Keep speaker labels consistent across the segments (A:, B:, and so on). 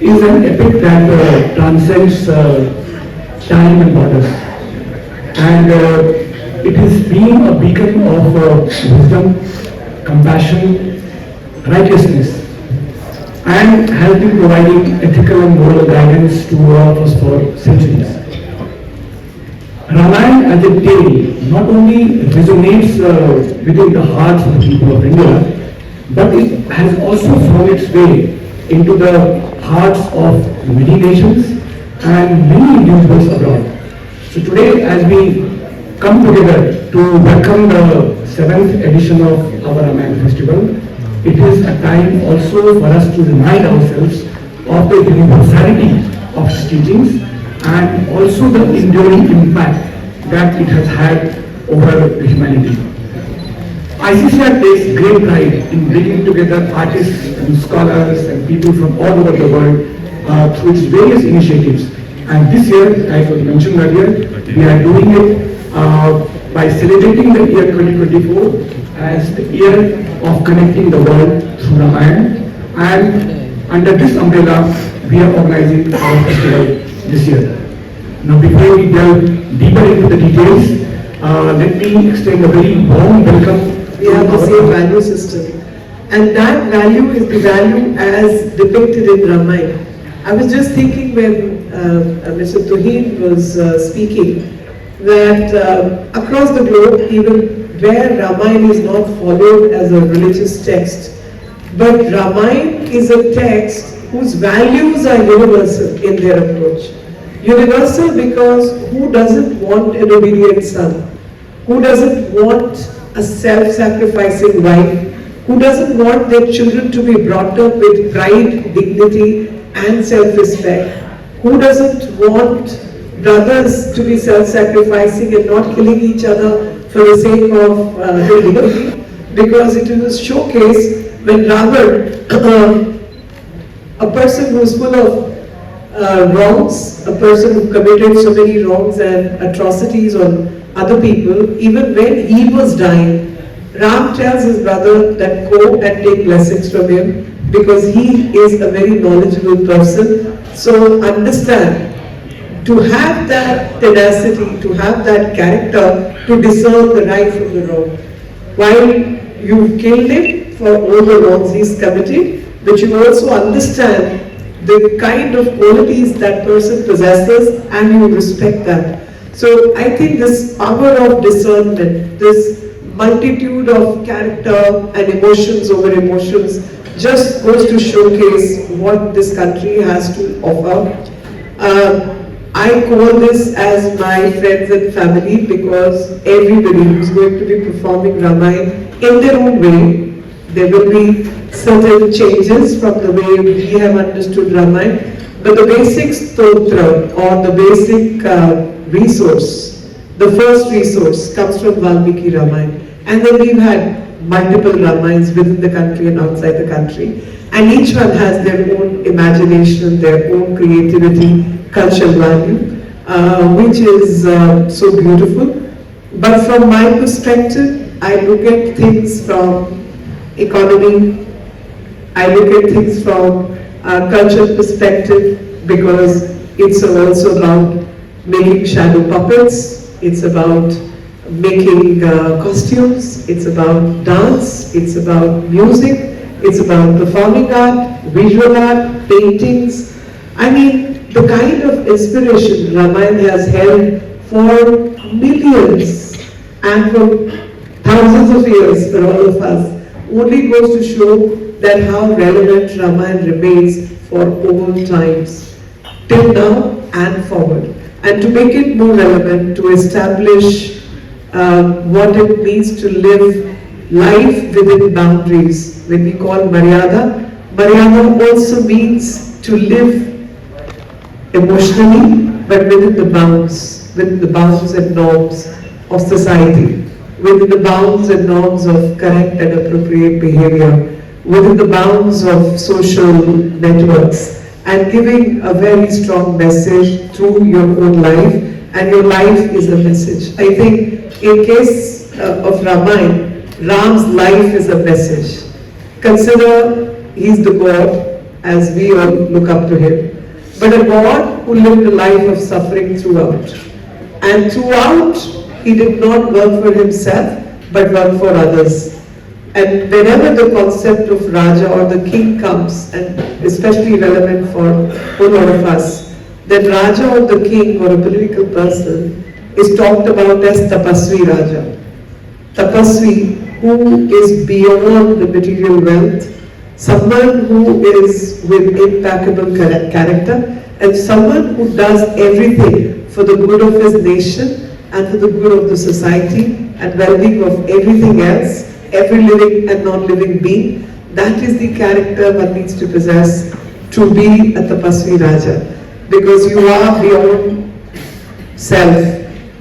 A: Is an epic that transcends time and borders, and it is being a beacon of wisdom, compassion, righteousness, and has been providing ethical and moral guidance to all of us for centuries. Ramayan as a tale not only resonates within the hearts of the people of India, but it has also found its way into the hearts of many nations and many individuals abroad. So today, as we come together to welcome the 7th edition of our Ramayan Festival, it is a time also for us to remind ourselves of the universality of its teachings and also the enduring impact that it has had over humanity. ICCR takes great pride in bringing together artists and scholars and people from all over the world through its various initiatives. And this year, as was mentioned earlier, we are doing it by celebrating the year 2024 as the year of connecting the world through Ramayan. And under this umbrella, we are organizing our festival this year. Now, before we delve deeper into the details, let me extend a very warm welcome.
B: We have the same value system, and that value is the value as depicted in Ramayan. I was just thinking when Mr. Tuhin was speaking that across the globe, even where Ramayan is not followed as a religious text, but Ramayan is a text whose values are universal in their approach. Universal because who doesn't want an obedient son? Who doesn't want a self-sacrificing wife? Who doesn't want their children to be brought up with pride, dignity and self-respect? Who doesn't want brothers to be self-sacrificing and not killing each other for the sake of their liberty? Because it was showcased when Ravan, a person who is full of wrongs, a person who committed so many wrongs and atrocities on other people, even when he was dying, Ram tells his brother that go and take blessings from him because he is a very knowledgeable person. So understand, to have that tenacity, to have that character, to discern the right from the wrong. While you've killed him for all the wrongs he's committed, but you also understand the kind of qualities that person possesses and you respect that. So I think this power of discernment, this multitude of character and emotions over emotions just goes to showcase what this country has to offer. I call this as my friends and family because everybody who's going to be performing Ramayan in their own way, there will be certain changes from the way we have understood Ramayan, but the basic stotra or the basic resource, the first resource comes from Valmiki Ramayan. And then we've had multiple Ramayans within the country and outside the country. And each one has their own imagination, their own creativity, cultural value, which is so beautiful. But from my perspective, I look at things from economy, I look at things from a cultural perspective because it's also about making shadow puppets, it's about making costumes, it's about dance, it's about music, it's about performing art, visual art, paintings. I mean, the kind of inspiration Ramayan has held for millions and for thousands of years for all of us only goes to show that how relevant Ramayan remains for all times. till now and forward. And to make it more relevant, to establish what it means to live life within boundaries. When we call Maryada, Maryada also means to live emotionally, but within the bounds and norms of society, within the bounds and norms of correct and appropriate behavior, within the bounds of social networks, and giving a very strong message through your own life, and your life is a message. I think in case of Ramayan, Ram's life is a message. Consider he's the God as we all look up to him, but a God who lived a life of suffering throughout. And throughout, he did not work for himself, but work for others. And whenever the concept of Raja or the king comes, and especially relevant for all of us, then Raja or the king or a political person is talked about as Tapasvi Raja. Tapasvi, who is beyond the material wealth, someone who is with impeccable character, and someone who does everything for the good of his nation and for the good of the society and well-being of everything else, every living and non-living being. That is the character one needs to possess to be a Tapasvi Raja, because you are beyond self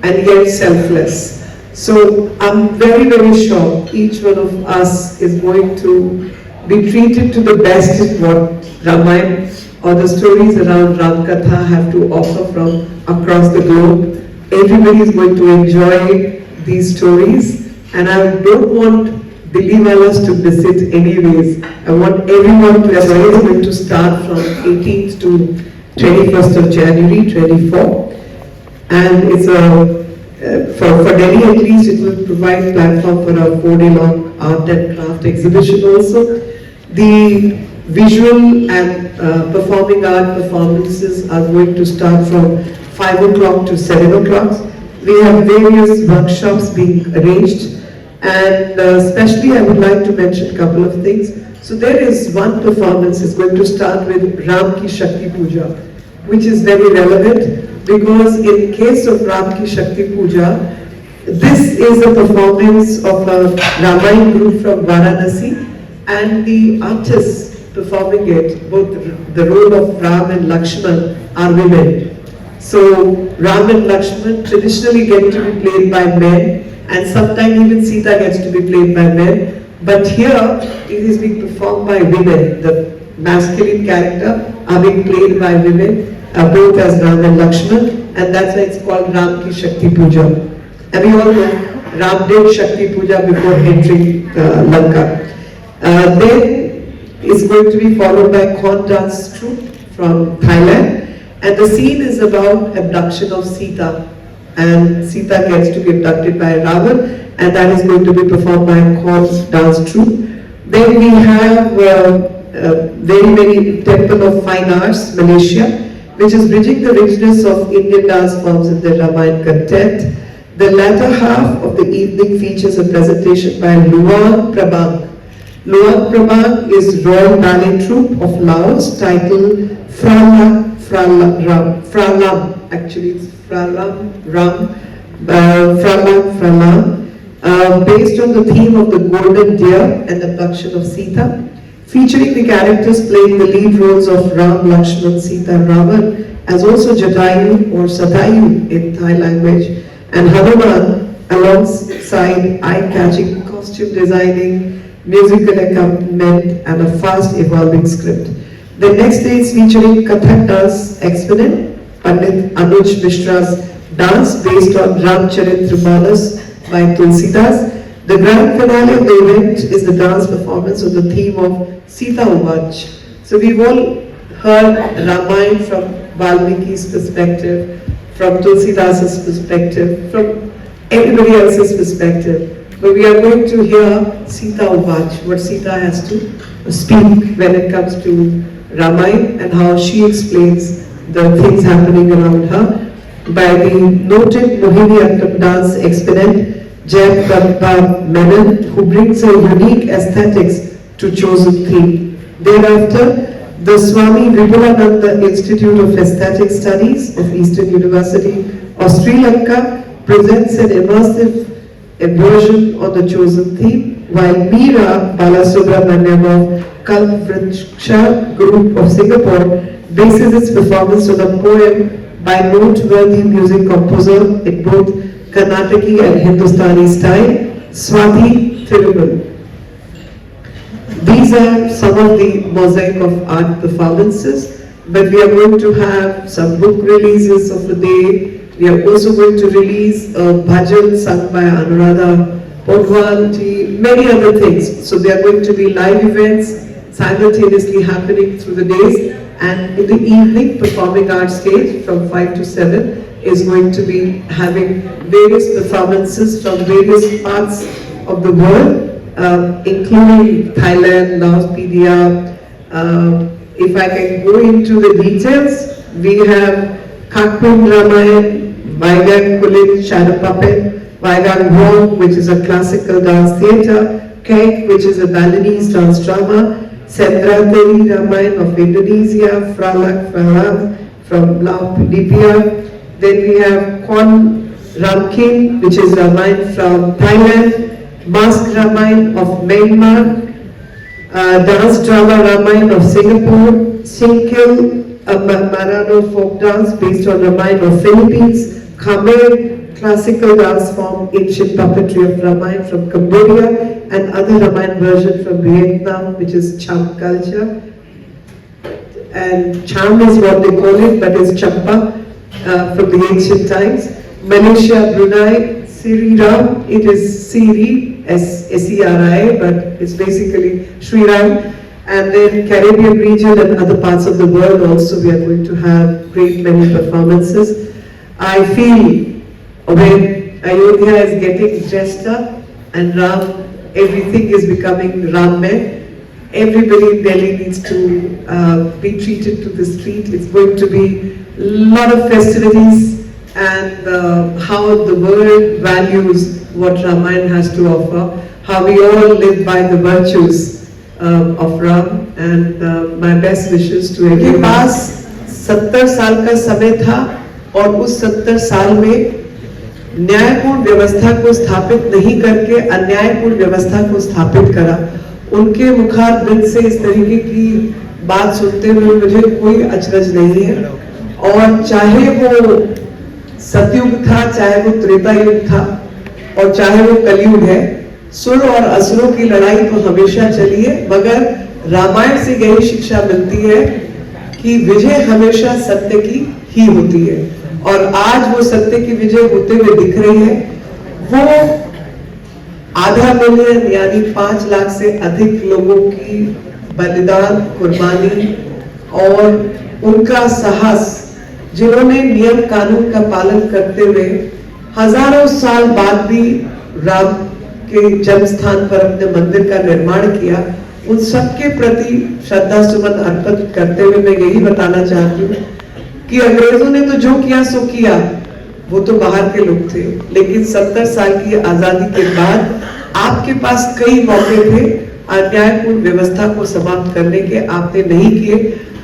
B: and yet selfless. So I'm very, very sure each one of us is going to be treated to the best in what Ramayan or the stories around Ram Katha have to offer from across the globe. Everybody is going to enjoy these stories, and I don't want Dilliwalas to miss it anyways. I want everyone to enjoy it. It's going to start from 18th to 21st of January 24, and it's for Delhi at least, it will provide platform for a 4-day-long art and craft exhibition also. The visual and performing art performances are going to start from 5 o'clock to 7 o'clock. We have various workshops being arranged, and especially I would like to mention a couple of things. So there is one performance is going to start with Ram Ki Shakti Puja, which is very relevant, because in case of Ram Ki Shakti Puja, this is a performance of a Ramayan group from Varanasi, and the artists performing it, both the role of Ram and Lakshman, are women. So Ram and Lakshman traditionally get to be played by men, and sometimes even Sita gets to be played by men. But here it is being performed by women. The masculine character are being played by women, both as Ram and Lakshman, and that's why it's called Ram Ki Shakti Puja. And we all know Ram did Shakti Puja before entering Lanka. Then it's going to be followed by Khon dance troupe from Thailand, and the scene is about abduction of Sita, and Sita gets to be abducted by Ravan, and that is going to be performed by Khon dance troupe. Then we have very Temple of Fine Arts, Malaysia, which is bridging the richness of Indian dance forms in the Ramayan content. The latter half of the evening features a presentation by Luang Prabang. Luang Prabang is Royal Ballet Troupe of Laos, titled Fralam, actually it's Fralam, based on the theme of the golden deer and abduction of Sita, featuring the characters playing the lead roles of Ram, Lakshman, Sita, and Ravan, as also Jatayu or Satayu in Thai language, and Hanuman alongside eye-catching costume designing, musical accompaniment, and a fast evolving script. The next day is featuring Kathak dance exponent, Pandit Anuj Mishra's dance based on Ramcharitmanas by Tulsidas. The grand finale of the event is the dance performance on the theme of Sita Uvach. So we've all heard Ramayan from Valmiki's perspective, from Tulsidas' perspective, from everybody else's perspective. But we are going to hear Sita Uvach, what Sita has to speak when it comes to Ramayan and how she explains the things happening around her by the noted Mohiniyattam dance exponent Jai Prabha Menon, who brings a unique aesthetics to chosen theme. Thereafter, The Swami Vipulananda Institute of Aesthetic Studies of Eastern University of Sri Lanka presents an immersive immersion on the chosen theme, while Meera Balasubramaniam of Kalvriksha Group of Singapore bases its performance on a poem by noteworthy music composer in both Karnataki and Hindustani style, Swati Thirumal. These are some of the mosaic of art performances, but we are going to have some book releases of the day. We are also going to release a bhajan sung by Anuradha Podwal ji, many other things. So there are going to be live events simultaneously happening through the days, and in the evening, performing arts stage from 5 to 7 is going to be having various performances from various parts of the world, including Thailand, Laos, Pedia. If I can go into the details, we have Kakpun Ramayan, Vaigang Kulit Shadow Puppet, Vaigang Wong, which is a classical dance theatre, Kek, which is a Balinese dance drama, Sendrateri Ramayan of Indonesia, Fralak Falam from Laos, Libya. Then we have Kon Ramkin, which is Ramayan from Thailand, Mask Ramayan of Myanmar, Dance Drama Ramayan of Singapore, Singkil, a Marano folk dance based on Ramayan of Philippines, Khmer, classical dance form, ancient puppetry of Ramayan from Cambodia, and other Ramayan version from Vietnam, which is Cham culture. And Cham is what they call it, but it's Champa from the ancient times. Malaysia, Brunei, Sri Ram, it is Siri, S-E-R-I, but it's basically Sri Ram. And then Caribbean region and other parts of the world also, we are going to have great many performances. I feel when Ayodhya is getting dressed up and Ram, everything is becoming Ramme. Everybody in Delhi needs to be treated to the street. It's going to be a lot of festivities, and how the world values what Ramayan has to offer, how we all live by the virtues of Ram, and my best wishes to everyone. के पास 70 साल का समय था और उस 70 साल में न्यायपूर्ण व्यवस्था को स्थापित नहीं करके अन्यायपूर्ण व्यवस्था को स्थापित करा। उनके मुखारबिंद से इस तरीके की बात सुनते हुए मुझे कोई अचरज नहीं है, और चाहे वो सतयुग था, चाहे वो त्रेता युग था, और चाहे वो कलयुग है, सुर और असुरों की लड़ाई तो हमेशा चली है, मगर रामायण से यही शिक्षा मिलती है कि विजय हमेशा सत्य की ही होती है, और आज वो सत्य की विजय होते हुए दिख रही है। वो आधा मिलियन यानी 5 लाख से अधिक लोगों की बलिदान, कुर्बानी और उनका साहस, जिन्होंने नियम कानून का पालन करते हुए हजारों साल बाद भी राम के जन्म स्थान पर अपने मंदिर का निर्माण किया, उन सबके प्रति श्रद्धा सुमन अर्पित करते हुए मैं यही बताना चाहती हूँ कि अंग्रेजों ने तो जो किया सो किया, वो तो बाहर के लोग थे, लेकिन 70 साल की आजादी के बाद आपके पास कई मौके थे अन्यायपूर्ण व्यवस्था को समाप्त करने के, आपने नहीं किए।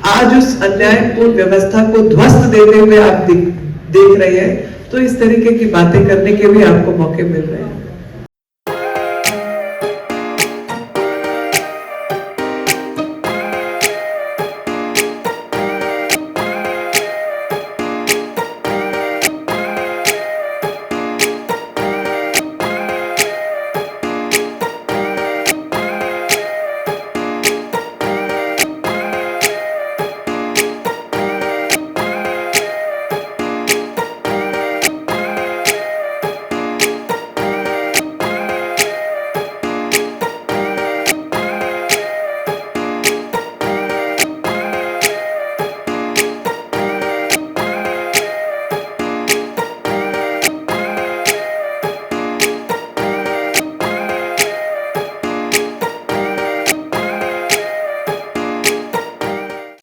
B: आज उस अन्यायपूर्ण व्यवस्था को ध्वस्त देते हुए आप देख रहे हैं, तो इस तरीके की बातें करने के भी आपको मौके मिल रहे हैं।